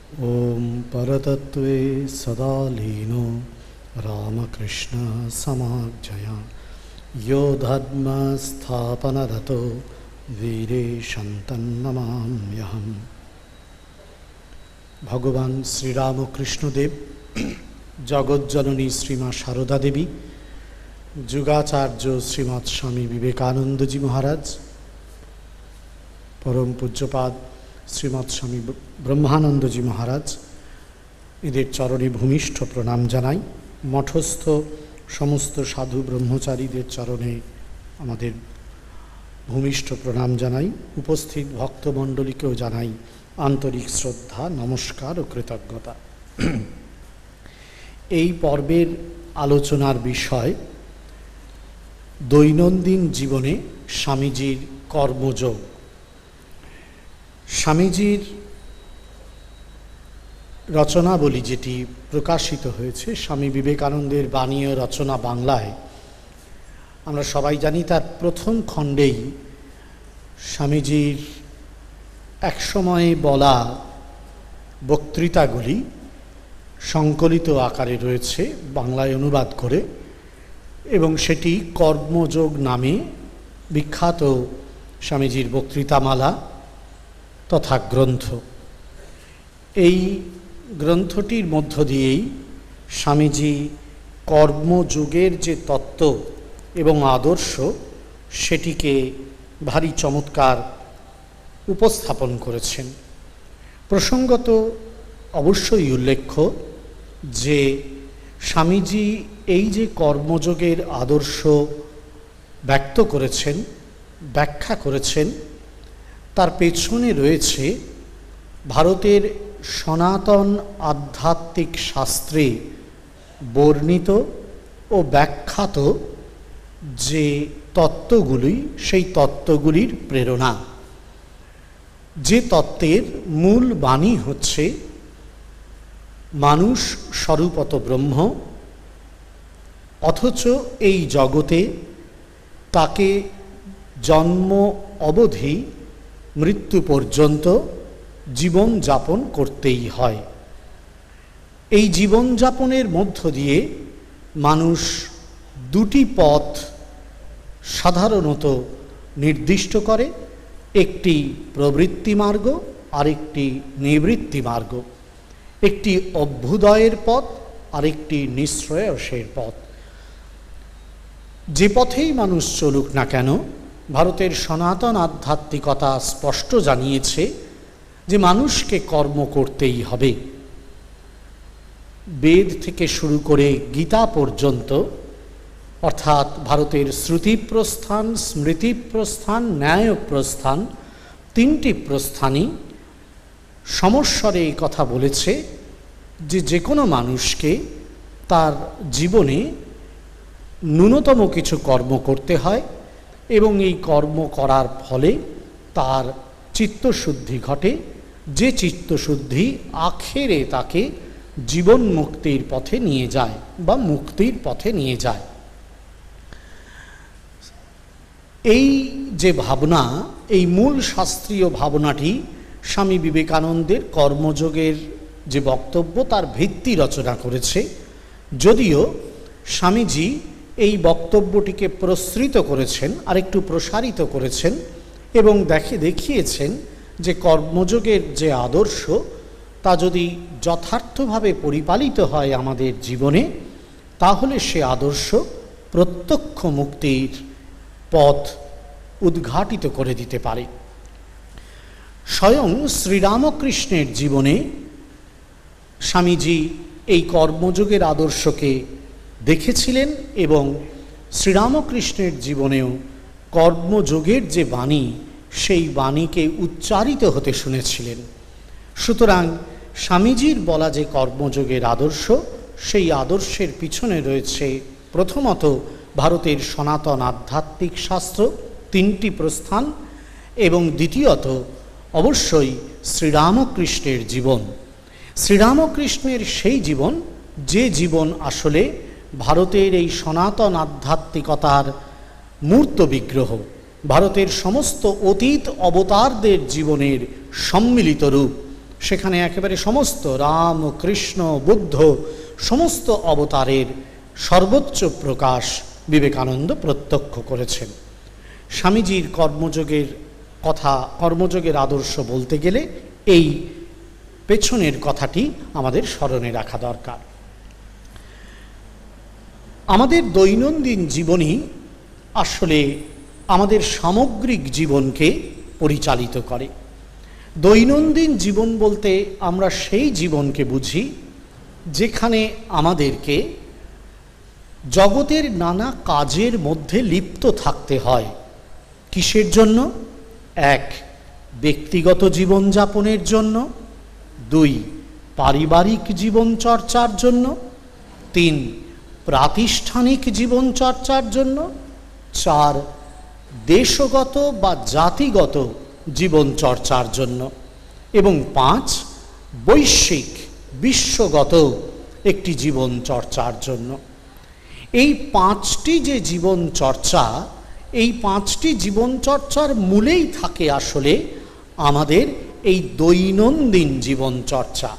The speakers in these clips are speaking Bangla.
ॐ परतत्त्वे सदा लीनो रामकृष्णसमाज्ञया यो धर्मस्थापनरतो वीरेशन्तन्नमाम्यहम्। ভগবান শ্রীরামকৃষ্ণদেব, জগজ্জননী শ্রীমা সারদা দেবী, যুগাচার্য শ্রীমৎ স্বামী বিবেকানন্দজি মহারাজ, পরম পূজ্যপাদ শ্রীমৎ স্বামী ব্রহ্মানন্দজি মহারাজ, এদের চরণে ভূমিষ্ঠ প্রণাম জানাই। মঠস্থ সমস্ত সাধু ব্রহ্মচারীদের চরণে আমাদের ভূমিষ্ঠ প্রণাম জানাই। উপস্থিত ভক্তমণ্ডলীকেও জানাই আন্তরিক শ্রদ্ধা, নমস্কার ও কৃতজ্ঞতা। এই পর্বের আলোচনার বিষয় দৈনন্দিন জীবনে স্বামীজির কর্মযোগ। স্বামীজির রচনাবলী যেটি প্রকাশিত হয়েছে, স্বামী বিবেকানন্দের বাণী ও রচনা বাংলায়, আমরা সবাই জানি তার প্রথম খণ্ডেই স্বামীজির একসময়ে বলা বক্তৃতাগুলি সংকলিত আকারে রয়েছে, বাংলায় অনুবাদ করে, এবং সেটি কর্মযোগ নামে বিখ্যাত স্বামীজির বক্তৃতামালা তথা গ্রন্থ। এই গ্রন্থটির মধ্য দিয়েই স্বামীজি কর্মযোগের যে তত্ত্ব এবং আদর্শ সেটিকে ভারী চমৎকার উপস্থাপন করেছেন। প্রসঙ্গত অবশ্যই উল্লেখ্য যে স্বামীজি এই যে কর্মযোগের আদর্শ ব্যক্ত করেছেন, ব্যাখ্যা করেছেন, তার পেছনে রয়েছে ভারতের সনাতন আধ্যাত্মিক শাস্ত্রে বর্ণিত ও ব্যাখ্যাত যে তত্ত্বগুলি, সেই তত্ত্বগুলির প্রেরণা। যে তত্ত্বের মূল বাণী হচ্ছে মানুষ স্বরূপত ব্রহ্ম, অথচ এই জগতে তাকে জন্ম অবধি মৃত্যু পর্যন্ত জীবনযাপন করতেই হয়। এই জীবনযাপনের মধ্য দিয়ে মানুষ দুটি পথ সাধারণত নির্দিষ্ট করে, একটি প্রবৃত্তি মার্গ, আরেকটি নিবৃত্তি মার্গ। একটি অভ্যুদয়ের পথ, আরেকটি নিঃশ্রেয়সের পথ। যে পথেই মানুষ চলুক না কেন, ভারতের সনাতন আধ্যাত্মিকতা স্পষ্ট জানিয়েছে যে মানুষকে কর্ম করতেই হবে। বেদ থেকে শুরু করে গীতা পর্যন্ত, অর্থাৎ ভারতের শ্রুতিপ্রস্থান, স্মৃতিপ্রস্থান, ন্যায়প্রস্থান, তিনটি প্রস্থানই সমস্বরে এই কথা বলেছে যে যে কোনো মানুষকে তার জীবনে ন্যূনতম কিছু কর্ম করতে হয় এবং এই কর্ম করার ফলে তার চিত্তশুদ্ধি ঘটে, যে চিত্তশুদ্ধি আখেরে তাকে জীবন মুক্তির পথে নিয়ে যায় বা মুক্তির পথে নিয়ে যায়। এই যে ভাবনা, এই মূল শাস্ত্রীয় ভাবনাটি স্বামী বিবেকানন্দের কর্মযোগের যে বক্তব্য তার ভিত্তি রচনা করেছে। যদিও স্বামীজি এই বক্তব্যটিকে প্রসৃত করেছেন, আরেকটু প্রসারিত করেছেন এবং দেখিয়েছেন যে কর্মযোগের যে আদর্শ তা যদি যথার্থভাবে পরিপালিত হয় আমাদের জীবনে, তাহলে সে আদর্শ প্রত্যক্ষ মুক্তির পথ উদ্ঘাটিত করে দিতে পারে। স্বয়ং শ্রীরামকৃষ্ণের জীবনে স্বামীজি এই কর্মযোগের আদর্শকে দেখেছিলেন এবং শ্রীরামকৃষ্ণের জীবনেও কর্মযোগের যে বাণী, সেই বাণীকে উচ্চারিত হতে শুনেছিলেন। সুতরাং স্বামীজির বলা যে কর্মযোগের আদর্শ, সেই আদর্শের পিছনে রয়েছে প্রথমত ভারতের সনাতন আধ্যাত্মিক শাস্ত্র, তিনটি প্রস্থান, এবং দ্বিতীয়ত অবশ্যই শ্রীরামকৃষ্ণের জীবন। শ্রীরামকৃষ্ণের সেই জীবন, যে জীবন আসলে ভারতের এই সনাতন আধ্যাত্মিকতার মূর্ত বিগ্রহ, ভারতের সমস্ত অতীত অবতারদের জীবনের সম্মিলিত রূপ, সেখানে একেবারে সমস্ত রাম, কৃষ্ণ, বুদ্ধ সমস্ত অবতারের সর্বোচ্চ প্রকাশ বিবেকানন্দ প্রত্যক্ষ করেছেন। স্বামীজির কর্মযোগের কথা, কর্মযোগের আদর্শ বলতে গেলে এই পেছনের কথাটি আমাদের স্মরণে রাখা দরকার। আমাদের দৈনন্দিন জীবনই আসলে আমাদের সামগ্রিক জীবনকে পরিচালিত করে। দৈনন্দিন জীবন বলতে আমরা সেই জীবনকে বুঝি যেখানে আমাদেরকে জগতের নানা কাজের মধ্যে লিপ্ত থাকতে হয়। কিসের জন্য? 1, ব্যক্তিগত জীবনযাপনের জন্য, 2, পারিবারিক জীবন চর্চার জন্য, 3, প্রাতিষ্ঠানিক জীবন চর্চার জন্য, 4, দেশগত বা জাতিগত জীবন চর্চার জন্য, এবং 5, বৈশ্বিক বিশ্বগত একটি জীবন চর্চার জন্য। এই 5টি যে জীবন চর্চা, এই 5টি জীবন চর্চার মূলেই থাকে আসলে আমাদের এই দৈনন্দিন জীবন চর্চা।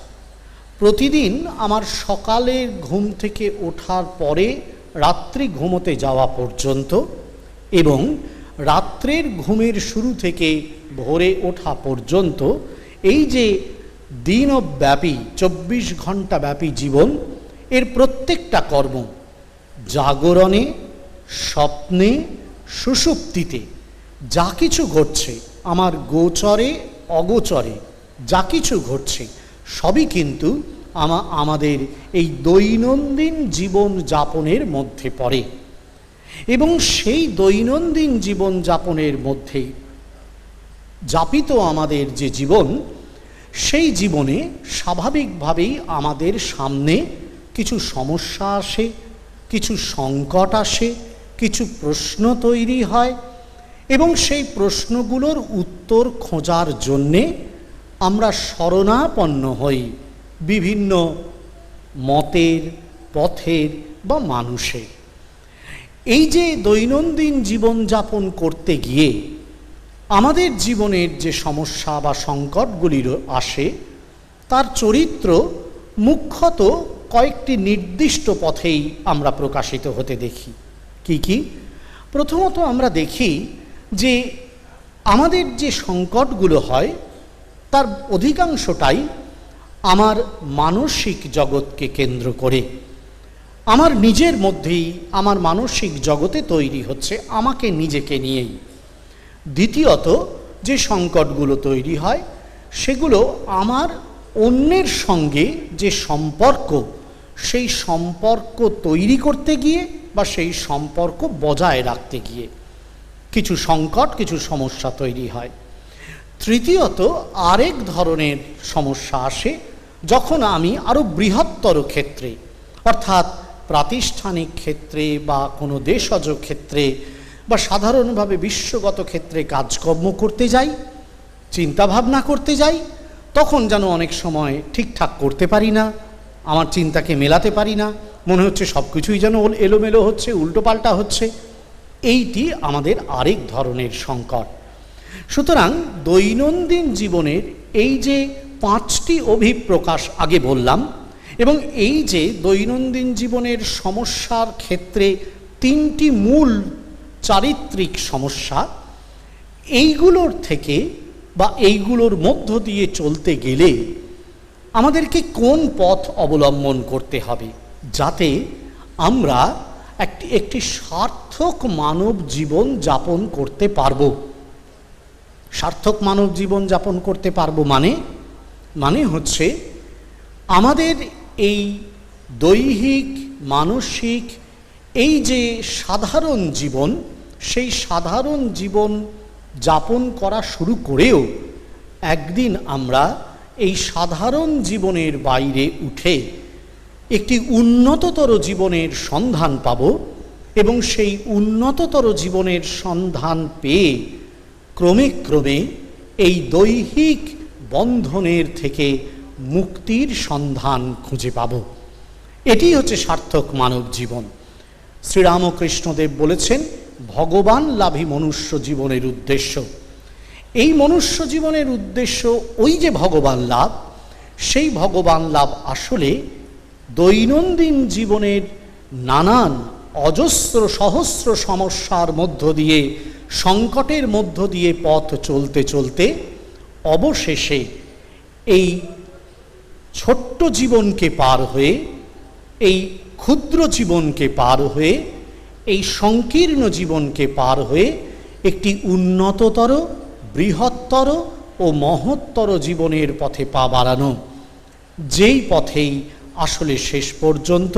প্রতিদিন আমার সকালের ঘুম থেকে ওঠার পরে রাত্রি ঘুমোতে যাওয়া পর্যন্ত এবং রাত্রের ঘুমের শুরু থেকে ভোরে ওঠা পর্যন্ত এই যে দিনব্যাপী 24 ঘন্টা ব্যাপী জীবন, এর প্রত্যেকটা কর্ম জাগরণে, স্বপ্নে, সুষুপ্তিতে যা কিছু ঘটছে, আমার গোচরে অগোচরে যা কিছু ঘটছে, সবই কিন্তু আমাদের এই দৈনন্দিন জীবন যাপনের মধ্যে পড়ে। এবং সেই দৈনন্দিন জীবন যাপনের মধ্যে যাপিত আমাদের যে জীবন, সেই জীবনে স্বাভাবিকভাবেই আমাদের সামনে কিছু সমস্যা আসে, কিছু সংকট আসে, কিছু প্রশ্ন তৈরি হয়, এবং সেই প্রশ্নগুলোর উত্তর খোঁজার জন্যে আমরা শরণাপন্ন হই বিভিন্ন মতের, পথের বা মানুষের। এই যে দৈনন্দিন জীবনযাপন করতে গিয়ে আমাদের জীবনের যে সমস্যা বা সংকটগুলি আসে, তার চরিত্র মুখ্যত কয়েকটি নির্দিষ্ট পথেই আমরা প্রকাশিত হতে দেখি। কি কি? প্রথমত আমরা দেখি যে আমাদের যে সংকটগুলো হয় তার অধিকাংশটাই আমার মানসিক জগৎকে কেন্দ্র করে, আমার নিজের মধ্যেই আমার মানসিক জগতে তৈরি হচ্ছে, আমাকে নিজেকে নিয়েই। দ্বিতীয়ত যে সংকটগুলো তৈরি হয় সেগুলো আমার অন্যের সঙ্গে যে সম্পর্ক, সেই সম্পর্ক তৈরি করতে গিয়ে বা সেই সম্পর্ক বজায় রাখতে গিয়ে কিছু সংকট, কিছু সমস্যা তৈরি হয়। তৃতীয়ত আরেক ধরনের সমস্যা আসে যখন আমি আরও বৃহত্তর ক্ষেত্রে, অর্থাৎ প্রাতিষ্ঠানিক ক্ষেত্রে বা কোনো দেশজ ক্ষেত্রে বা সাধারণভাবে বিশ্বগত ক্ষেত্রে কাজকর্ম করতে যাই, চিন্তাভাবনা করতে যাই, তখন যেন অনেক সময় ঠিকঠাক করতে পারি না, আমার চিন্তাকে মেলাতে পারি না, মনে হচ্ছে সব কিছুই যেন এলোমেলো হচ্ছে, উল্টোপাল্টা হচ্ছে। এইটি আমাদের আরেক ধরনের সংকট। সুতরাং দৈনন্দিন জীবনের এই যে 5টি অভিপ্রকাশ আগে বললাম, এবং এই যে দৈনন্দিন জীবনের সমস্যার ক্ষেত্রে 3টি মূল চারিত্রিক সমস্যা, এইগুলোর থেকে বা এইগুলোর মধ্য দিয়ে চলতে গেলে আমাদেরকে কোন পথ অবলম্বন করতে হবে যাতে আমরা একটি সার্থক মানব জীবন যাপন করতে পারবো। সার্থক মানব জীবন যাপন করতে পারবো মানে হচ্ছে আমাদের এই দৈহিক, মানসিক এই যে সাধারণ জীবন, সেই সাধারণ জীবন যাপন করা শুরু করেও একদিন আমরা এই সাধারণ জীবনের বাইরে উঠে একটি উন্নততর জীবনের সন্ধান পাব, এবং সেই উন্নততর জীবনের সন্ধান পেয়ে ক্রমে ক্রমে এই দৈহিক বন্ধনের থেকে মুক্তির সন্ধান খুঁজে পাব। এটি হচ্ছে সার্থক মানব জীবন। শ্রীরামকৃষ্ণদেব বলেছেন, ভগবান লাভই মনুষ্য জীবনের উদ্দেশ্য। এই মনুষ্য জীবনের উদ্দেশ্য ওই যে ভগবান লাভ, সেই ভগবান লাভ আসলে দৈনন্দিন জীবনের নানান অজস্র সহস্র সমস্যার মধ্য দিয়ে, সংকটের মধ্য দিয়ে পথ চলতে চলতে অবশেষে এই ছোট্ট জীবনকে পার হয়ে, এই ক্ষুদ্র জীবনকে পার হয়ে, এই সংকীর্ণ জীবনকে পার হয়ে একটি উন্নততর, বৃহত্তর ও মহত্তর জীবনের পথে পা বাড়ানো, যেই পথেই আসলে শেষ পর্যন্ত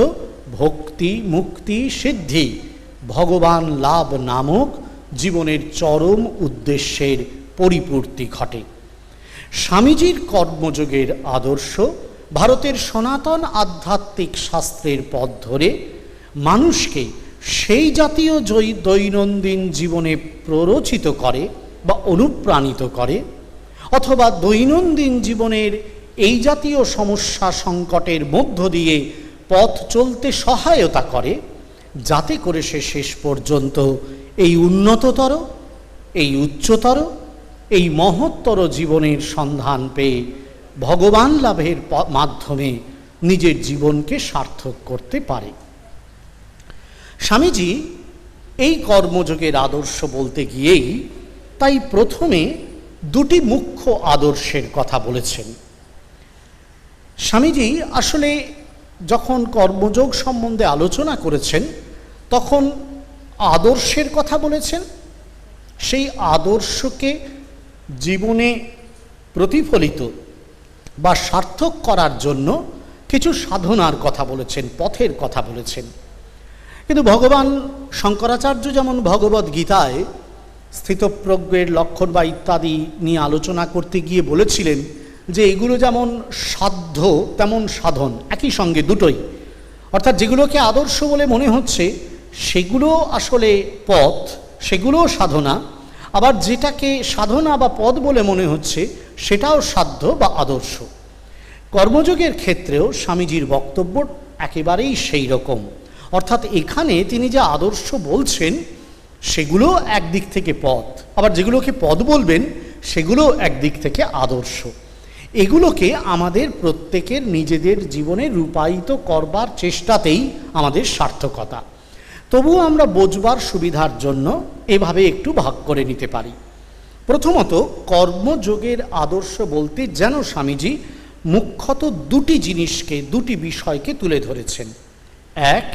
ভক্তি, মুক্তি, সিদ্ধি, ভগবান লাভ নামক জীবনের চরম উদ্দেশ্যের পরিপূর্তি ঘটে। স্বামীজির কর্মযোগের আদর্শ ভারতের সনাতন আধ্যাত্মিক শাস্ত্রের পথ ধরে মানুষকে সেই জাতীয় দৈনন্দিন জীবনে প্ররোচিত করে বা অনুপ্রাণিত করে, অথবা দৈনন্দিন জীবনের এই জাতীয় সমস্যা সংকটের মধ্য দিয়ে পথ চলতে সহায়তা করে, যাতে করে সে শেষ পর্যন্ত এই উন্নততর, এই উচ্চতর, এই মহত্তর জীবনের সন্ধান পেয়ে ভগবান লাভের মাধ্যমে নিজের জীবনকে সার্থক করতে পারে। স্বামীজি এই কর্মযোগের আদর্শ বলতে গিয়েই তাই প্রথমে দুটি মুখ্য আদর্শের কথা বলেছেন। স্বামীজি আসলে যখন কর্মযোগ সম্বন্ধে আলোচনা করেছেন তখন আদর্শের কথা বলেছেন, সেই আদর্শকে জীবনে প্রতিফলিত বা সার্থক করার জন্য কিছু সাধনার কথা বলেছেন, পথের কথা বলেছেন। কিন্তু ভগবান শঙ্করাচার্য যেমন ভগবদ গীতায় স্থিতপ্রজ্ঞের লক্ষণ বা ইত্যাদি নিয়ে আলোচনা করতে গিয়ে বলেছিলেন যে এগুলো যেমন সাধ্য তেমন সাধন, একই সঙ্গে দুটোই। অর্থাৎ যেগুলোকে আদর্শ বলে মনে হচ্ছে সেগুলো আসলে পথ, সেগুলোও সাধনা, আবার যেটাকে সাধনা বা পদ বলে মনে হচ্ছে সেটাও সাধ্য বা আদর্শ। কর্মযোগের ক্ষেত্রেও স্বামীজির বক্তব্য একেবারেই সেই রকম। অর্থাৎ এখানে তিনি যে আদর্শ বলছেন সেগুলো একদিক থেকে পথ, আবার যেগুলোকে পদ বলবেন সেগুলো একদিক থেকে আদর্শ। এগুলোকে আমাদের প্রত্যেকের নিজেদের জীবনে রূপায়িত করবার চেষ্টাতেই আমাদের সার্থকতা। তবুও আমরা বোঝবার সুবিধার জন্য এভাবে একটু ভাগ করে নিতে পারি। প্রথমত, কর্মযোগের আদর্শ বলতে যেন স্বামীজি মুখ্যত দুটি জিনিসকে, দুটি বিষয়কে তুলে ধরেছেন। এক,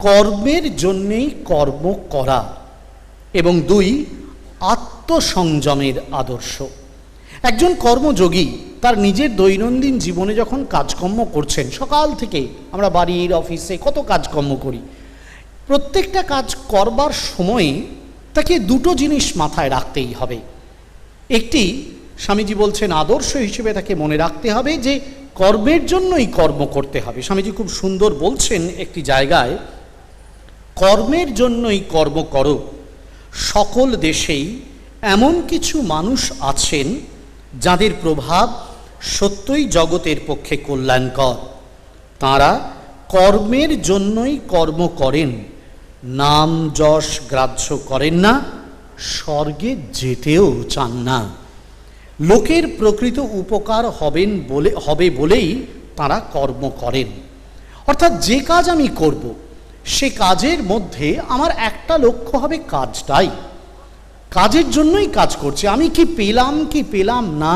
কর্মের জন্যেই কর্ম করা, এবং দুই, আত্মসংযমের আদর্শ। একজন কর্মযোগী তার নিজের দৈনন্দিন জীবনে যখন কাজকর্ম করছেন, সকাল থেকে আমরা বাড়ির, অফিসে কত কাজকর্ম করি, প্রত্যেকটা কাজ করবার সময়ে তাকে দুটো জিনিস মাথায় রাখতেই হবে। একটি, স্বামীজি বলছেন আদর্শ হিসেবে তাকে মনে রাখতে হবে যে কর্মের জন্যই কর্ম করতে হবে। স্বামীজি খুব সুন্দর বলছেন একটি জায়গায়, কর্মের জন্যই কর্ম করো। সকল দেশেই এমন কিছু মানুষ আছেন যাদের প্রভাব সত্যই জগতের পক্ষে কল্যাণকর। তাঁরা কর্মের জন্যই কর্ম করেন, নাম যশ গ্রাহ্য করেন না, স্বর্গে যেতেও চান না। লোকের প্রকৃত উপকার হবে বলেই তাঁরা কর্ম করেন। অর্থাৎ যে কাজ আমি করব সে কাজের মধ্যে আমার একটা লক্ষ্য হবে কাজটাই, কাজের জন্যই কাজ করছি। আমি কি পেলাম কি পেলাম না,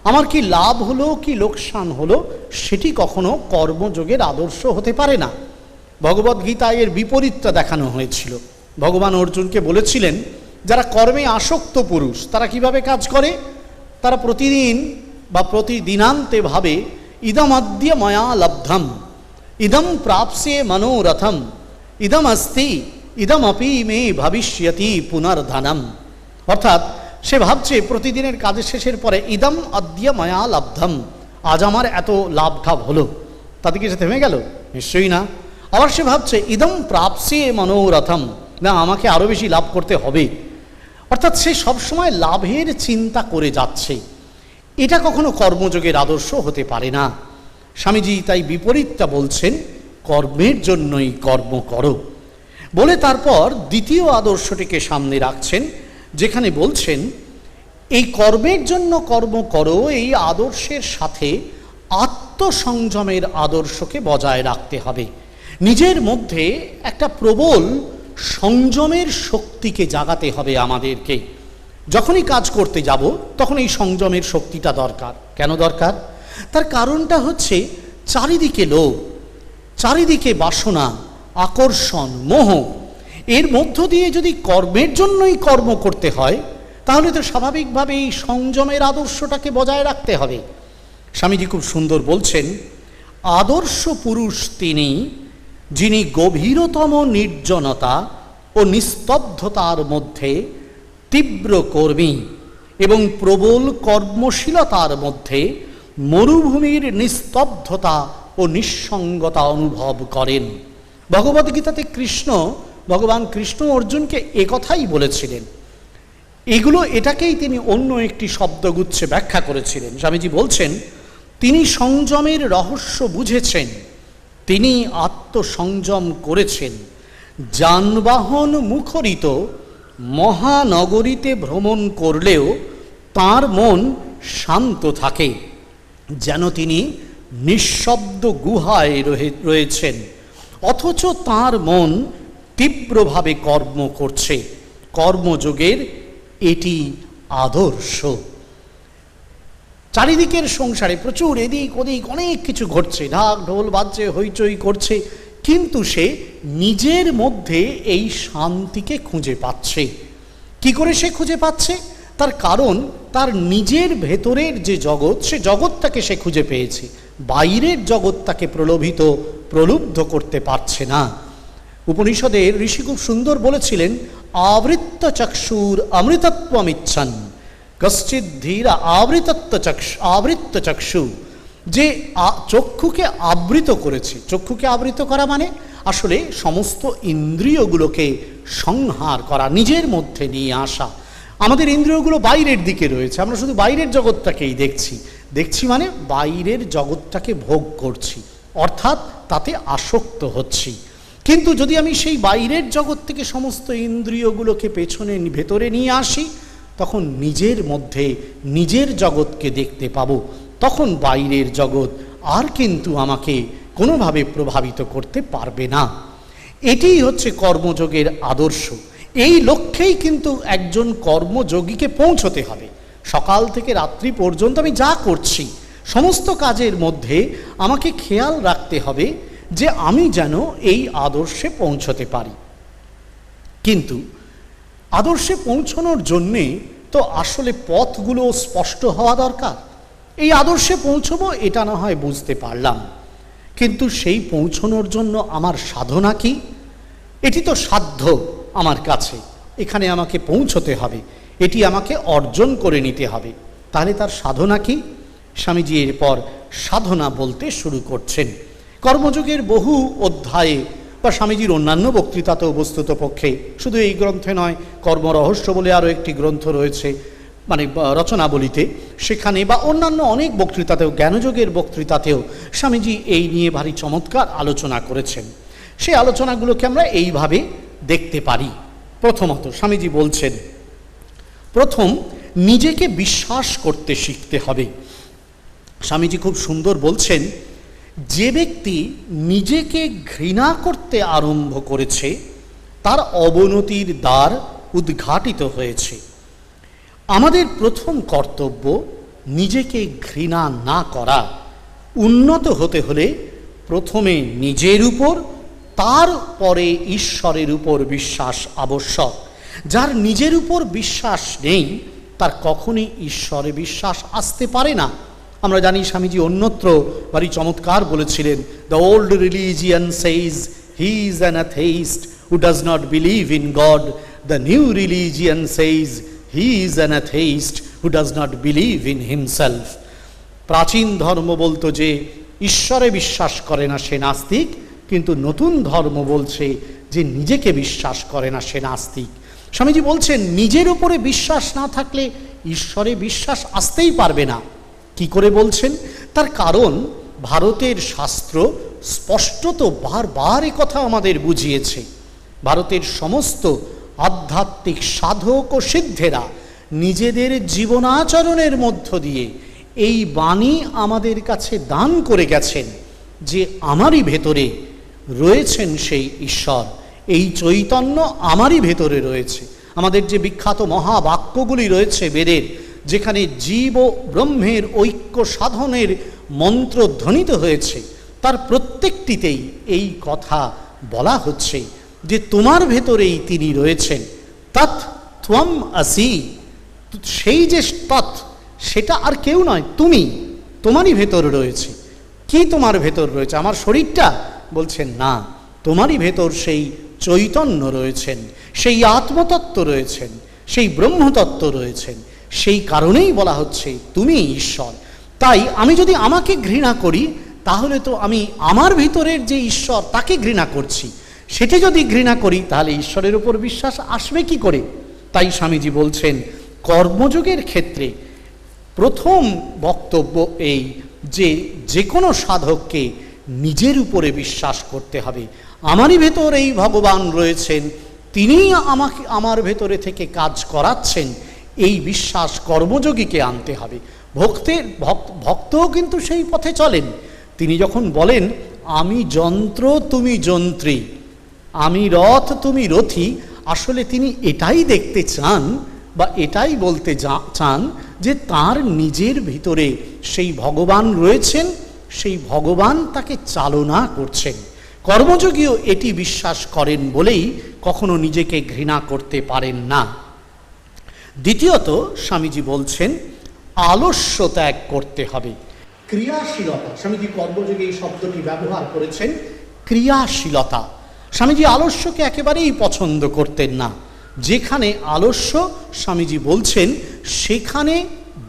আমার কি লাভ হলো কি লোকসান হলো, সেটি কখনো কর্মযোগের আদর্শ হতে পারে না। ভগবদ্গীতায় এর বিপরীতটা দেখানো হয়েছিল। ভগবান অর্জুনকে বলেছিলেন যারা কর্মে আসক্ত পুরুষ তারা কিভাবে কাজ করে, তারা প্রতিদিন বা প্রতিদিনান্তে ভাবে ইদমাদ্য ময়া লব্ধম, ইদম প্রাপ্স্যে মনোরথম, ইদম অস্তি ইদমপি মে ভবিষ্যতি পুনর্ধনম। অর্থাৎ সে ভাবছে প্রতিদিনের কাজের শেষের পরে ইদম অদ্য ময়া লব্ধম, আজ আমার এত লাভ ঠাভ হলো, তাতে কি সে থেমে গেল? নিশ্চয়ই না। আবার সে ভাবছে ইদম প্রাপ্স্যে মনোরথম, না আমাকে আরও বেশি লাভ করতে হবে। অর্থাৎ সে সবসময় লাভের চিন্তা করে যাচ্ছে। এটা কখনো কর্মযোগের আদর্শ হতে পারে না। স্বামীজি তাই বিপরীতটা বলছেন, কর্মের জন্যই কর্ম করো বলে তারপর দ্বিতীয় আদর্শটিকে সামনে রাখছেন, যেখানে বলছেন এই কর্মের জন্য কর্ম করো, এই আদর্শের সাথে আত্মসংযমের আদর্শকে বজায় রাখতে হবে। নিজের মধ্যে একটা প্রবল সংযমের শক্তিকে জাগাতে হবে আমাদেরকে। যখনই কাজ করতে যাব তখন এই সংযমের শক্তিটা দরকার। কেন দরকার? তার কারণটা হচ্ছে চারিদিকে লোভ, চারিদিকে বাসনা, আকর্ষণ, মোহ, এর মধ্য দিয়ে যদি কর্মের জন্যই কর্ম করতে হয় তাহলে তো স্বাভাবিকভাবে এই সংযমের আদর্শটাকে বজায় রাখতে হবে। স্বামীজি খুব সুন্দর বলছেন, আদর্শ পুরুষ তিনি, যিনি গভীরতম নির্জনতা ও নিস্তব্ধতার মধ্যে তীব্র কর্মী এবং প্রবল কর্মশীলতার মধ্যে মরুভূমির নিস্তব্ধতা ও নিঃসঙ্গতা অনুভব করেন। ভগবদ্গীতাতে ভগবান কৃষ্ণ অর্জুনকে একথাই বলেছিলেন। এটাকেই তিনি অন্য একটি শব্দগুচ্ছে ব্যাখ্যা করেছিলেন। স্বামীজি বলছেন, তিনি সংযমের রহস্য বুঝেছেন, তিনি আত্মসংযম করেছেন। যানবাহন মুখরিত মহানগরীতে ভ্রমণ করলেও তার মন শান্ত থাকে, যেন তিনি নিঃশব্দ গুহায় রয়েছেন, অথচ তার মন তীব্রভাবে কর্ম করছে। কর্মযোগের এটি আদর্শ। চারিদিকের সংসারে প্রচুর এদিক ওদিক অনেক কিছু ঘটছে, ঢাক ঢোল বাজছে, হইচই করছে, কিন্তু সে নিজের মধ্যে এই শান্তিকে খুঁজে পাচ্ছে। কি করে সে খুঁজে পাচ্ছে? তার কারণ তার নিজের ভেতরের যে জগৎ, সে জগৎটাকে সে খুঁজে পেয়েছে। বাইরের জগৎটাকে প্রলুব্ধ করতে পারছে না। উপনিষদের ঋষি খুব সুন্দর বলেছিলেন, আবৃত্ত চক্ষুর অমৃতত্বমিচ্ছন কশ্চিৎ ধীর আবৃত্ত চক্ষু, যে চক্ষুকে আবৃত করেছে। চক্ষুকে আবৃত করা মানে আসলে সমস্ত ইন্দ্রিয়গুলোকে সংহার করা, নিজের মধ্যে নিয়ে আসা। আমাদের ইন্দ্রিয়গুলো বাইরের দিকে রয়েছে, আমরা শুধু বাইরের জগৎটাকেই দেখছি মানে বাইরের জগৎটাকে ভোগ করছি, অর্থাৎ তাতে আসক্ত হচ্ছি। কিন্তু যদি আমি সেই বাইরের জগৎ থেকে সমস্ত ইন্দ্রিয়গুলোকে ভেতরে নিয়ে আসি, তখন নিজের মধ্যে নিজের জগৎকে দেখতে পাবো। তখন বাইরের জগৎ আর কিন্তু আমাকে কোনোভাবে প্রভাবিত করতে পারবে না। এটিই হচ্ছে কর্মযোগের আদর্শ। এই লক্ষ্যেই কিন্তু একজন কর্মযোগীকে পৌঁছতে হবে। সকাল থেকে রাত্রি পর্যন্ত আমি যা করছি সমস্ত কাজের মধ্যে আমাকে খেয়াল রাখতে হবে যে আমি যেন এই আদর্শে পৌঁছতে পারি। কিন্তু আদর্শে পৌঁছানোর জন্যে তো আসলে পথগুলো স্পষ্ট হওয়া দরকার। এই আদর্শে পৌঁছবো এটা না হয় বুঝতে পারলাম, কিন্তু সেই পৌঁছানোর জন্য আমার সাধনা কি? এটি তো সাধ্য আমার কাছে, এখানে আমাকে পৌঁছতে হবে, এটি আমাকে অর্জন করে নিতে হবে। তাহলে তার সাধনা কি? স্বামীজি এরপর সাধনা বলতে শুরু করছেন। কর্মযোগের বহু অধ্যায়ে বা স্বামীজির অন্যান্য বক্তৃতাতেও বস্তুত পক্ষে, শুধু এই গ্রন্থে নয়, কর্মরহস্য বলে আরও একটি গ্রন্থ রয়েছে মানে রচনাবলিতে, সেখানে বা অন্যান্য অনেক বক্তৃতাতেও, জ্ঞানযোগের বক্তৃতাতেও স্বামীজি এই নিয়ে ভারী চমৎকার আলোচনা করেছেন। সেই আলোচনাগুলোকে আমরা এইভাবে দেখতে পারি। প্রথমত স্বামীজি বলছেন, প্রথম নিজেকে বিশ্বাস করতে শিখতে হবে। স্বামীজি খুব সুন্দর বলছেন, যে ব্যক্তি নিজেকে ঘৃণা করতে আরম্ভ করেছে তার অবনতির দ্বার উদ্ঘাটিত হয়েছে। আমাদের প্রথম কর্তব্য নিজেকে ঘৃণা না করা। উন্নত হতে হলে প্রথমে নিজের উপর, তারপরে ঈশ্বরের উপর বিশ্বাস আবশ্যক। যার নিজের উপর বিশ্বাস নেই তার কখনই ঈশ্বরে বিশ্বাস আসতে পারে না। আমরা জানি স্বামীজি অন্যত্র ভারী চমৎকার বলেছিলেন, the old religion says he is an atheist who does not believe in God, the new religion says he is an atheist who does not believe in himself. প্রাচীন ধর্ম বলতো যে ঈশ্বরে বিশ্বাস করে না সে নাস্তিক, কিন্তু নতুন ধর্ম বলছে যে নিজেকে বিশ্বাস করে না সে নাস্তিক। স্বামীজি বলছেন, নিজের উপরে বিশ্বাস না থাকলে ঈশ্বরে বিশ্বাস আসতেই পারবে না। কি করে বলছেন? তার কারণ ভারতের শাস্ত্র স্পষ্টত বারবার কথা আমাদের বুঝিয়েছে। ভারতের সমস্ত আধ্যাত্মিক সাধক ও সিদ্ধেরা নিজেদের জীবনাচরণের মধ্য দিয়ে এই বাণী আমাদের কাছে দান করে গেছেন যে আমারই ভেতরে রয়েছেন সেই ঈশ্বর, এই চৈতন্য আমারই ভেতরে রয়েছে। আমাদের যে বিখ্যাত মহাবাক্যগুলি রয়েছে বেদের, যেখানে জীব ও ব্রহ্মের ঐক্য সাধনের মন্ত্র ধ্বনিত হয়েছে, তার প্রত্যেকটিতেই এই কথা বলা হচ্ছে যে তোমার ভেতরেই তিনি রয়েছেন। তৎ ত্বম আসি, সেই যে তৎ সেটা আর কেউ নয়, তুমি, তোমারই ভেতর রয়েছে। কি তোমার ভেতর রয়েছে? আমার শরীরটা? বলছেন না, তোমারই ভেতর সেই চৈতন্য রয়েছেন, সেই আত্মতত্ত্ব রয়েছেন, সেই ব্রহ্মতত্ত্ব রয়েছেন। সেই কারণেই বলা হচ্ছে তুমি ঈশ্বর। তাই আমি যদি আমাকে ঘৃণা করি, তাহলে তো আমি আমার ভিতরের যে ঈশ্বর তাকে ঘৃণা করছি। সেটি যদি ঘৃণা করি, তাহলে ঈশ্বরের উপর বিশ্বাস আসবে কি করে? তাই স্বামীজি বলছেন কর্মযোগের ক্ষেত্রে প্রথম বক্তব্য এই যে যে কোনো সাধককে নিজের উপরে বিশ্বাস করতে হবে। আমারই ভেতর এই ভগবান রয়েছেন, তিনিই আমাকে আমার ভেতরে থেকে কাজ করাচ্ছেন, এই বিশ্বাস কর্মযোগীকে আনতে হবে। ভক্তও কিন্তু সেই পথে চলেন। তিনি যখন বলেন আমি যন্ত্র তুমি যন্ত্রী, আমি রথ তুমি রথী, আসলে তিনি এটাই দেখতে চান বা এটাই বলতে চান যে তার নিজের ভিতরে সেই ভগবান রয়েছেন, সেই ভগবান তাকে চালনা করছেন। কর্মযোগীও এটি বিশ্বাস করেন বলেই কখনো নিজেকে ঘৃণা করতে পারেন না। দ্বিতীয়ত স্বামীজি বলছেন আলস্য ত্যাগ করতে হবে, ক্রিয়াশীলতা। স্বামীজি কর্মযোগে এই শব্দটি ব্যবহার করেছেন, ক্রিয়াশীলতা। স্বামীজি আলস্যকে একেবারেই পছন্দ করতেন না। যেখানে আলস্য, স্বামীজি বলছেন সেখানে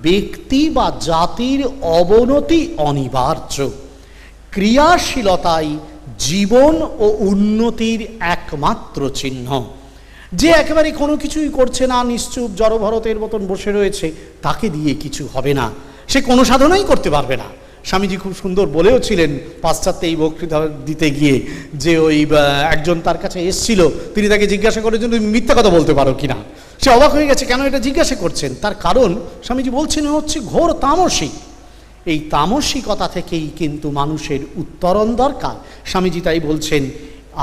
ব্যক্তি বা জাতির অবনতি অনিবার্য। ক্রিয়াশীলতাই জীবন ও উন্নতির একমাত্র চিহ্ন। যে একেবারে কোনো কিছুই করছে না, নিশ্চুপ জড়ভরতের মতন বসে রয়েছে, তাকে দিয়ে কিছু হবে না, সে কোনো সাধনাই করতে পারবে না। স্বামীজি খুব সুন্দর বলেও ছিলেন পাশ্চাত্যে এই বক্তৃতা দিতে গিয়ে, যে ওই একজন তার কাছে এসছিল, তিনি তাকে জিজ্ঞাসা করেছেন তুমি মিথ্যা কথা বলতে পারো কিনা। সে অবাক হয়ে গেছে, কেন এটা জিজ্ঞাসা করছেন? তার কারণ স্বামীজি বলছেন হচ্ছে ঘোর তামসিক। এই তামসিকতা থেকেই কিন্তু মানুষের উত্তরণ দরকার। স্বামীজি তাই বলছেন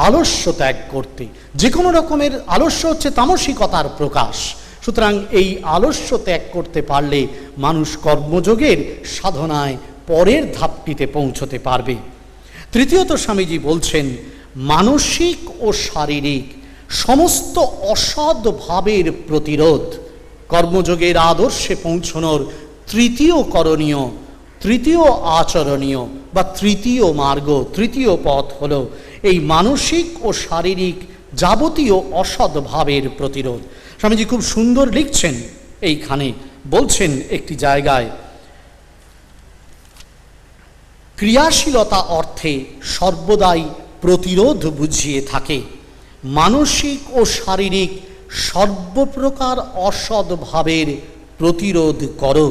আলস্য ত্যাগ করতে। যে কোনো রকমের আলস্য হচ্ছে তামসিকতার প্রকাশ। সুতরাং এই আলস্য ত্যাগ করতে পারলে মানুষ কর্মযোগের সাধনায় পরের ধাপটিতে পৌঁছতে পারবে। তৃতীয়ত স্বামীজি বলছেন মানসিক ও শারীরিক সমস্ত অসৎ ভাবের প্রতিরোধ। কর্মযোগের আদর্শে পৌঁছনোর তৃতীয় করণীয়, তৃতীয় আচরণীয় বা তৃতীয় মার্গ, তৃতীয় পথ হল এই মানসিক ও শারীরিক যাবতীয় অসৎ ভাবের প্রতিরোধ। স্বামীজি খুব সুন্দর লিখছেন এইখানে, বলছেন একটি জায়গায় ক্রিয়াশীলতা অর্থে সর্বদাই প্রতিরোধ বুঝিয়ে থাকে। মানসিক ও শারীরিক সর্বপ্রকার অসৎ ভাবের প্রতিরোধ করো।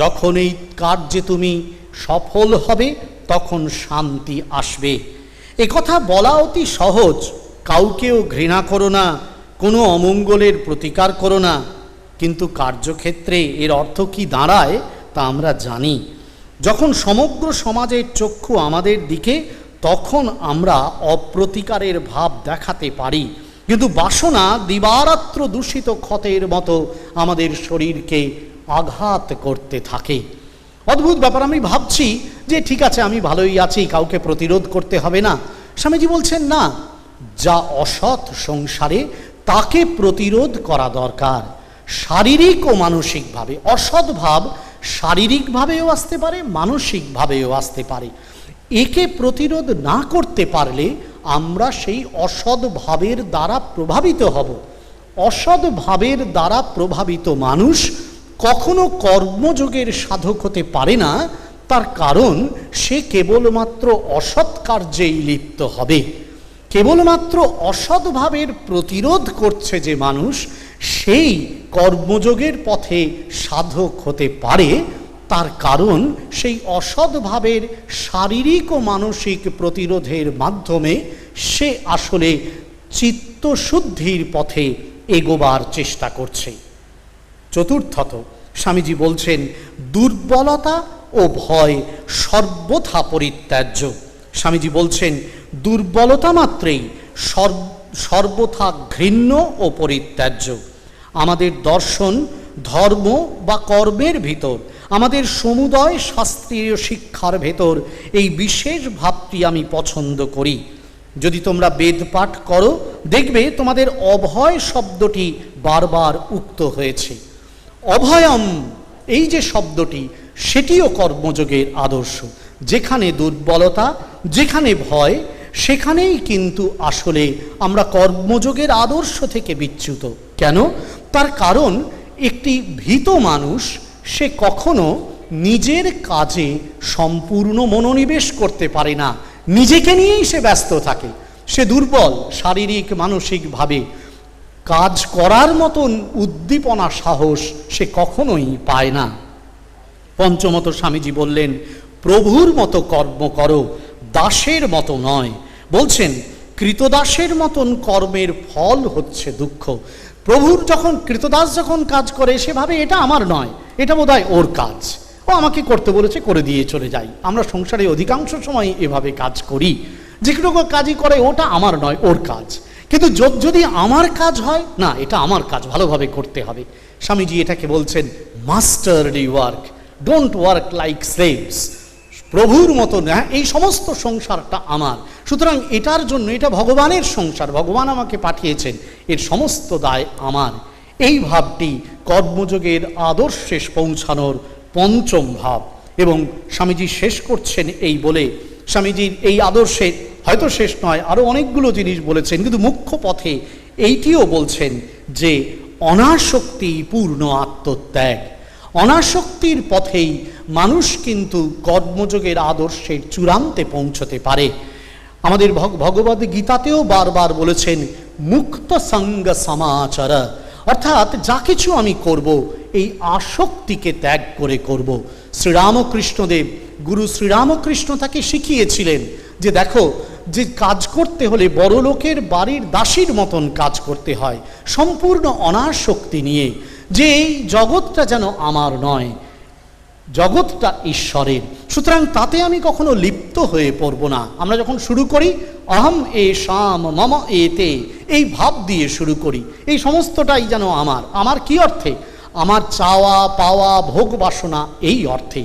যখন এই কার্যে তুমি সফল হবে তখন শান্তি আসবে। একথা বলা অতি সহজ, কাউকেও ঘৃণা করো না, কোনো অমঙ্গলের প্রতিকার করো না, কিন্তু কার্যক্ষেত্রে এর অর্থ কি দাঁড়ায় তা আমরা জানি। যখন সমগ্র সমাজের চক্ষু আমাদের দিকে, তখন আমরা অপ্রতিকারের ভাব দেখাতে পারি, কিন্তু বাসনা দিবারাত্র দূষিত ক্ষতের মতো আমাদের শরীরকে আঘাত করতে থাকে। অদ্ভুত ব্যাপার। আমি ভাবছি যে ঠিক আছে, আমি ভালোই আছি, কাউকে প্রতিরোধ করতে হবে না। স্বামীজি বলছেন না, যা অসৎ সংসারে তাকে প্রতিরোধ করা দরকার, শারীরিক ও মানসিকভাবে। অসৎ ভাব শারীরিকভাবেও আসতে পারে, মানসিকভাবেও আসতে পারে। একে প্রতিরোধ না করতে পারলে আমরা সেই অসৎ ভাবের দ্বারা প্রভাবিত হব। অসৎ ভাবের দ্বারা প্রভাবিত মানুষ কখনো কর্মযোগের সাধক হতে পারে না। তার কারণ সে কেবলমাত্র অসৎ কার্যেই লিপ্ত হবে। কেবলমাত্র অসৎ ভাবের প্রতিরোধ করছে যে মানুষ, সেই কর্মযোগের পথে সাধক হতে পারে। তার কারণ সেই অসৎ ভাবের শারীরিক ও মানসিক প্রতিরোধের মাধ্যমে সে আসলে চিত্তশুদ্ধির পথে এগোবার চেষ্টা করছে। চতুর্থত, স্বামীজি বলছেন দুর্বলতা ও ভয় সর্বথা পরিত্যাজ্য। স্বামীজি বলছেন দুর্বলতা মাত্রেই সর্বথা ঘৃণ্য ও পরিত্যাজ্য। আমাদের দর্শন, ধর্ম বা কর্মের ভিতর, আমাদের সমুদয় শাস্ত্রীয় শিক্ষার ভেতর এই বিশেষ ভাবটি আমি পছন্দ করি। যদি তোমরা বেদ পাঠ করো দেখবে তোমাদের অভয় শব্দটি বারবার উক্ত হয়েছে। অভয়ম এই যে শব্দটি, সেটিও কর্মযোগের আদর্শ। যেখানে দুর্বলতা, যেখানে ভয়, সেখানেই কিন্তু আসলে আমরা কর্মযোগের আদর্শ থেকে বিচ্যুত। কেন? তার কারণ একটি ভীত মানুষ সে কখনো নিজের কাজে সম্পূর্ণ মনোনিবেশ করতে পারে না, নিজেকে নিয়েই সে ব্যস্ত থাকে। সে দুর্বল শারীরিক মানসিকভাবে, কাজ করার মতন উদ্দীপনা সাহস সে কখনোই পায় না। পঞ্চমত স্বামীজি বললেন প্রভুর মতো কর্ম করো, দাসের মতো নয়। বলছেন কৃতদাসের মতন কর্মের ফল হচ্ছে দুঃখ। প্রভুর যখন কৃতদাস যখন কাজ করে সে ভাবে এটা আমার নয়, এটা বোধহয় ওর কাজ, ও আমাকে করতে বলেছে, করে দিয়ে চলে যাই। আমরা সংসারে অধিকাংশ সময় এভাবে কাজ করি, যে কোনো কাজই করে ওটা আমার নয়, ওর কাজ। কিন্তু যদি আমার কাজ হয়, না এটা আমার কাজ, ভালোভাবে করতে হবে। স্বামীজি এটাকে বলছেন masterly work, don't work like slaves. প্রভুর মতো না, এই সমস্ত সংসারটা আমার, সুতরাং এটার জন্য, এটা ভগবানের সংসার, ভগবান আমাকে পাঠিয়েছেন, এর সমস্ত দায় আমার। এই ভাবটি কর্মযোগের আদর্শে পৌঁছানোর পঞ্চম ভাব। এবং স্বামীজি শেষ করছেন এই বলে, স্বামীজির এই আদর্শে হয়তো শেষ নয়, আরও অনেকগুলো জিনিস বলেছেন, কিন্তু মুখ্য পথে এইটিও বলছেন যে অনাসক্তি পূর্ণ আত্মত্যাগ। অনাসক্তির পথেই মানুষ কিন্তু কর্মযোগের আদর্শের চূড়ান্তে পৌঁছতে পারে। আমাদের ভগবদ গীতাতেও বারবার বলেছেন মুক্ত সঙ্গ সমাচার, অর্থাৎ যা কিছু আমি করব এই আসক্তিকে ত্যাগ করে করব। শ্রীরামকৃষ্ণদেব, গুরু শ্রীরামকৃষ্ণ তাকে শিখিয়েছিলেন যে দেখো, যে কাজ করতে হলে বড় লোকের বাড়ির দাসীর মতন কাজ করতে হয়, সম্পূর্ণ অনাসক্তি নিয়ে, যে এই জগৎটা যেন আমার নয়, জগৎটা ঈশ্বরের। সুতরাং তাতে আমি কখনো লিপ্ত হয়ে পড়ব না। আমরা যখন শুরু করি অহম এ শাম মম এতে, এই ভাব দিয়ে শুরু করি, এই সমস্তটাই যেন আমার। আমার কি অর্থে? আমার চাওয়া পাওয়া ভোগ বাসনা, এই অর্থে।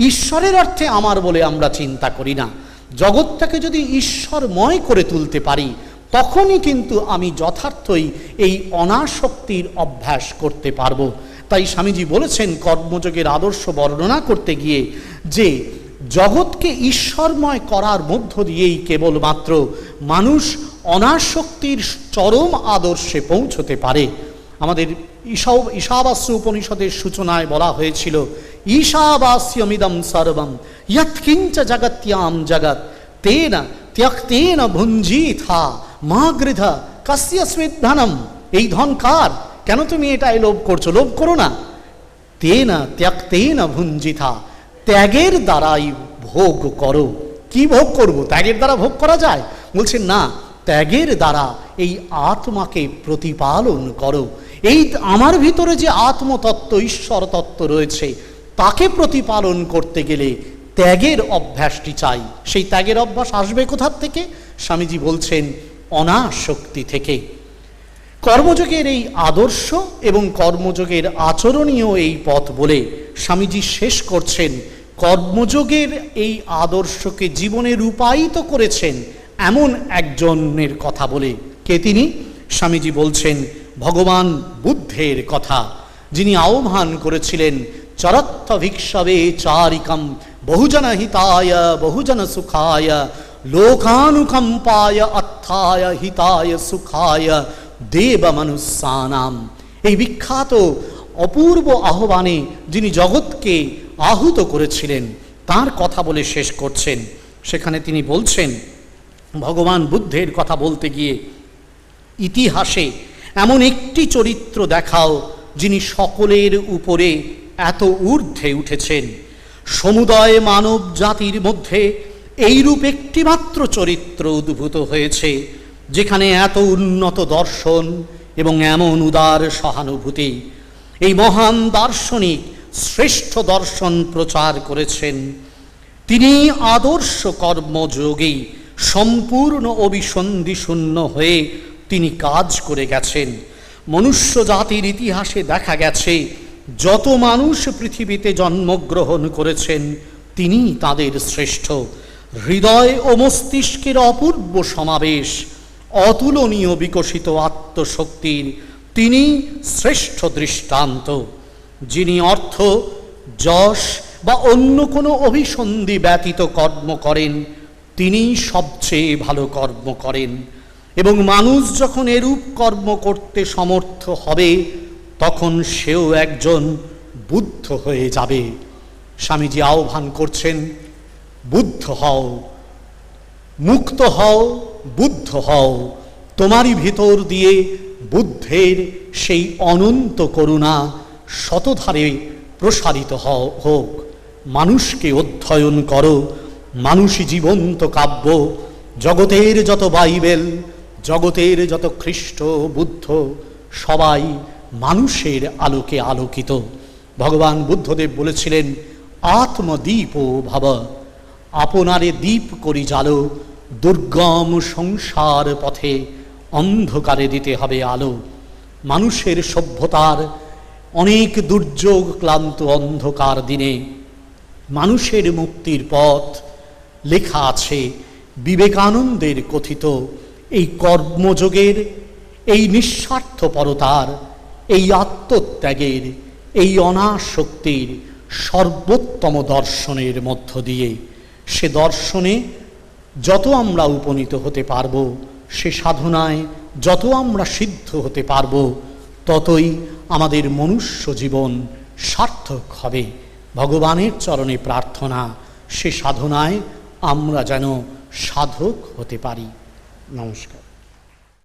ঈশ্বরের অর্থে আমার বলে আমরা চিন্তা করি না। জগৎটাকে যদি ঈশ্বরময় করে তুলতে পারি, তখনই কিন্তু আমি যথার্থই এই অনাসক্তির অভ্যাস করতে পারবো। তাই স্বামীজি বলেছেন কর্মযোগের আদর্শ বর্ণনা করতে গিয়ে যে জগৎকে ঈশ্বরময় করার মধ্য দিয়েই কেবলমাত্র মানুষ অনাসক্তির চরম আদর্শে পৌঁছতে পারে। আমাদের ঈশাবাস্য উপনিষদের সূচনায় বলা হয়েছিল ঈশাবাস্যমিদম সর্বম ইয়ৎকিঞ্চ জগত্যাম জগৎ তেন ত্যক্তেন ভুঞ্জিথা মা গৃধ কস্যস্মিদ ধনম। এই ধন কার? কেন তুমি এটাই লোভ করছো? লোভ করো না। তেন ত্যক্তেন ভুঞ্জিথা, ত্যাগের দ্বারাই ভোগ করো। কি ভোগ করব? ত্যাগের দ্বারা ভোগ করা যায়? বলছেন না, ত্যাগের দ্বারা এই আত্মাকে প্রতিপালন করো। এই আমার ভিতরে যে আত্মতত্ত্ব, ঈশ্বর তত্ত্ব রয়েছে, তাকে প্রতিপালন করতে গেলে ত্যাগের অভ্যাসটি চাই। সেই ত্যাগের অভ্যাস আসবে কোথার থেকে? স্বামীজি বলছেন অনাসক্তি থেকে। কর্মযোগের এই আদর্শ এবং কর্মযোগের আচরণীয় এই পথ বলে স্বামীজি শেষ করছেন কর্মযোগের এই আদর্শকে জীবনে রূপায়িত করেছেন এমন একজনের কথা বলে। কে তিনি? স্বামীজি বলছেন ভগবান বুদ্ধের কথা, যিনি আহ্বান করেছিলেন চরত্থ ভিক্ষবে চারিকম বহুজন হিতায় বহুজন সুখায় লোকানুকম্পায় অত্থায় হিতায় সুখায় দেব মনুষ্যানাম। এই বিখ্যাত অপূর্ব আহ্বানে যিনি জগৎকে আহুত করেছিলেন তার কথা বলে শেষ করছেন। সেখানে তিনি বলছেন ভগবান বুদ্ধের কথা বলতে গিয়ে, ইতিহাসে এমন একটি চরিত্র দেখাও যিনি সকলের উপরে এত ঊর্ধ্বে উঠেছেন। সমুদয় মানব জাতির মধ্যে এইরূপ একটিমাত্র চরিত্র উদ্ভূত হয়েছে যেখানে এত উন্নত দর্শন এবং এমন উদার সহানুভূতি। এই মহান দার্শনিক শ্রেষ্ঠ দর্শন প্রচার করেছেন। তিনি আদর্শ কর্মযোগী সম্পূর্ণ অভিসন্ধিশূন্য হয়ে তিনি কাজ করে গেছেন। মনুষ্য জাতির ইতিহাসে দেখা গেছে যত মানুষ পৃথিবীতে জন্মগ্রহণ করেছেন তিনি তাদের শ্রেষ্ঠ। হৃদয় ও মস্তিষ্কের অপূর্ব সমাবেশ, অতুলনীয় বিকশিত আত্মশক্তির তিনি শ্রেষ্ঠ দৃষ্টান্ত। যিনি অর্থ, যশ বা অন্য কোনো অভিসন্ধি ব্যতীত কর্ম করেন তিনি সবচেয়ে ভালো কর্ম করেন, এবং মানুষ যখন এরূপ কর্ম করতে সমর্থ হবে তখন সেও একজন বুদ্ধ হয়ে যাবে। স্বামীজি আহ্বান করছেন, বুদ্ধ হও, মুক্ত হও, বুদ্ধ হও। তোমারই ভিতর দিয়ে বুদ্ধের সেই অনন্ত করুণা শতধারে প্রসারিত হোক। মানুষকে অধ্যয়ন করো, মানুষই জীবন্ত কাব্য। জগতের যত বাইবেল, জগতের যত খ্রিস্ট বুদ্ধ, সবাই মানুষের আলোকে আলোকিত। ভগবান বুদ্ধদেব বলেছিলেন, আত্মদীপ ভাব, আপনারে দ্বীপ করি জালো, দুর্গম সংসার পথে অন্ধকারে দিতে হবে আলো। মানুষের সভ্যতার অনেক দুর্যোগ ক্লান্ত অন্ধকার দিনে মানুষের মুক্তির পথ লেখা আছে বিবেকানন্দের কথিত এই কর্মযোগের, এই নিঃস্বার্থপরতার, এই আত্মত্যাগের, এই অনাসক্তির সর্বোত্তম দর্শনের মধ্য দিয়ে। সে দর্শনে যত আমরা উপনীত হতে পারব, সে সাধনায় যত আমরা সিদ্ধ হতে পারব, ততই আমাদের মনুষ্য জীবন সার্থক হবে। ভগবানের চরণে প্রার্থনা, সে সাধনায় আমরা যেন সাধক হতে পারি। নমস্কার।